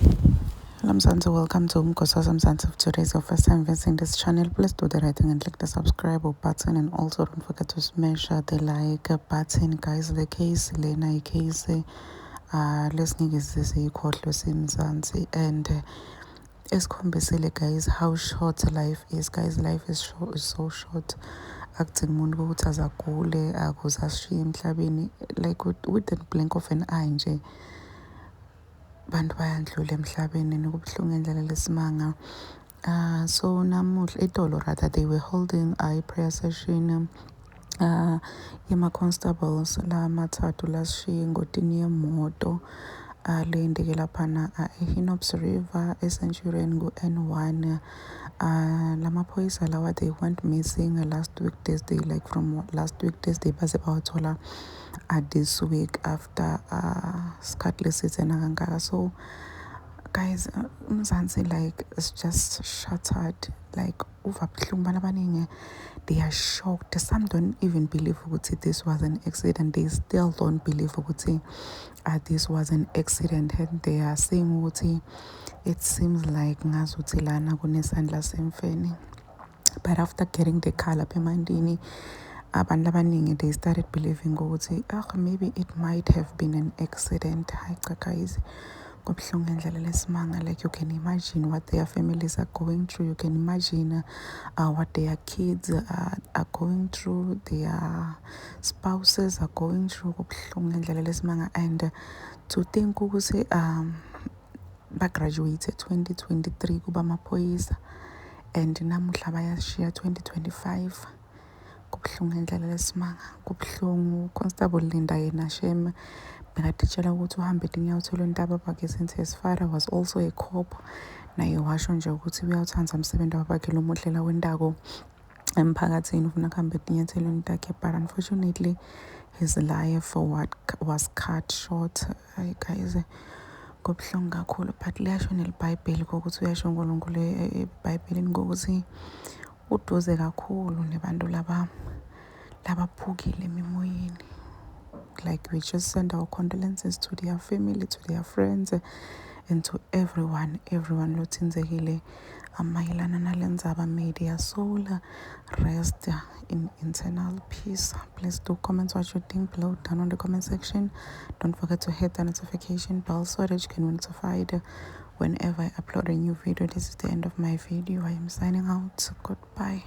Hello Mzansi, welcome to Umgosa Mzansi. If today is your first time visiting this channel, please do the right thing and click the subscribe button, and also don't forget to smash the like button. Guys, the case lena case listening is this Mzansi, and esikhombisile guys how short life is. Guys, life is so short. Akudingi umuntu ukuthi azagule akuze asishiye emhlabeni, like with the blink of an eye nje bantu bayandlula emhlabeni, nikubuhlungu ngendlela lesimanga. So namuhla etolo rather they were holding a prayer session yema-constables la mathathu lasishiye engotini yemoto leyindike laphana eHinops River eCenturion ku-N1. Lamaphoyisa lawa they went missing last week Thursday, like from last week Thursday baze bawathola this week after sikhathi lesithena kangaka. So guys, Mzansi, like it's just shattered, like uva buhlungu. Abantu abaningi they are shocked. Some don't even believe ukuthi this was an accident. They still don't believe ukuthi this was an accident, and they are saying ukuthi it seems like ngazuthi lana kunesandla semfene. But after getting the car lapha emandini, abantu abaningi they started believing ukuthi maybe it might have been an accident. Hayi cha guys, kubuhlungu ngendlela lesimanga. Like you can imagine what their families are going through. You can imagine what their kids are going through, their spouses are going through. Kubuhlungu ngendlela lesimanga. And to think ukuthi bagraduated 2023 kuba amaphoyisa, and namuhla bayashiya 2025. Kubuhlungu ngendlela lesimanga, kubuhlungu. Constable Linda yena shem bekaditshela ukuthi uhambe dinyawo uthole untaba bakhe, since his father was also a cop. Naye washo nje ukuthi uyawuthanda umsebenzi wabakhe lo muhlela wendako emphakathini, ufuna kuhambe etinyathelo takhe. But unfortunately his life was cut short. Guys, kubuhlungu kakhulu. But liyasho nelibhayibheli kokuthi uyasho uNkulunkulu eBhayibhelini kokuthi uduze kakhulu nebantu labaphukile emoyeni. Like we just send our condolences to their family, to their friends, and to everyone lothinzekile mayelana nalendzaba. May their soul rest in eternal peace. Please do comment what you think below down on the comment section. Don't forget to hit the notification bell so that you can be notified whenever I upload a new video. This is the end of my video. I am signing out. Goodbye.